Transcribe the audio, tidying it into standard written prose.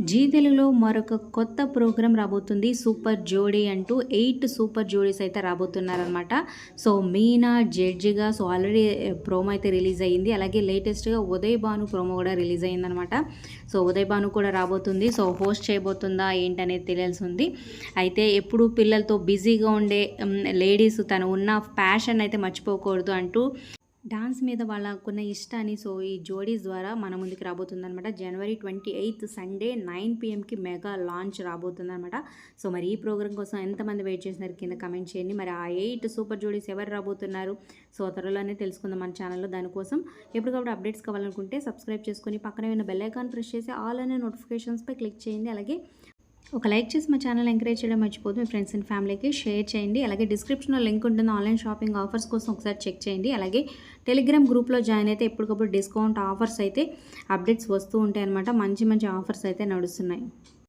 G తెలుగులో మరొక కొత్త ప్రోగ్రాం రాబోతుంది. సూపర్ జోడీ అంటూ 8 సూపర్ జోడీస్ అయితే రాబోతున్నారనమాట. సో మీనా జడ్జిగా ఆల్రెడీ ప్రోమో అయితే రిలీజ్ అయ్యింది. అలాగే లేటెస్ట్గా ఉదయ్ భాను ప్రోమో కూడా రిలీజ్ అయ్యిందనమాట. సో ఉదయ్ భాను కూడా రాబోతుంది. సో హోస్ట్ చేయబోతుందా ఏంటనేది తెలియాల్సి ఉంది. అయితే ఎప్పుడు పిల్లలతో బిజీగా ఉండే లేడీస్ తను ఉన్న ప్యాషన్ అయితే మర్చిపోకూడదు అంటూ డాన్స్ మీద వాళ్ళకున్న ఇష్టాన్ని ఈ జోడీస్ ద్వారా మన ముందుకు రాబోతుందనమాట. జనవరి 28 సండే 9 PMకి మెగా లాంచ్ రాబోతుందనమాట. సో మరి ఈ ప్రోగ్రామ్ కోసం ఎంతమంది వెయిట్ చేసినారు కింద కమెంట్ చేయండి. మరి ఆ 8 సూపర్ జోడీస్ ఎవరు రాబోతున్నారు త్వరలోనే తెలుసుకుందాం మన ఛానల్లో. దానికోసం ఎప్పటికప్పుడు అప్డేట్స్ కావాలనుకుంటే సబ్స్క్రైబ్ చేసుకొని పక్కనే ఉన్న బెల్ ఐకాన్ ప్రెస్ చేసి ఆల్ అనే నోటిఫికేషన్స్పై క్లిక్ చేయండి. అలాగే ఒక లైక్ చేసి మా ఛానల్ ఎంకరేజ్ చేయడం మర్చిపోదు. మీ ఫ్రెండ్స్ అండ్ ఫ్యామిలీకి షేర్ చేయండి. అలాగే డిస్క్రిప్షన్లో లింక్ ఉంటుంది. ఆన్లైన్ షాపింగ్ ఆఫర్స్ కోసం ఒకసారి చెక్ చేయండి. అలాగే టెలిగ్రామ్ గ్రూప్లో జాయిన్ అయితే ఎప్పటికప్పుడు డిస్కౌంట్ ఆఫర్స్ అయితే అప్డేట్స్ వస్తూ ఉంటాయి అన్నమాట. మంచి మంచి ఆఫర్స్ అయితే నడుస్తున్నాయి.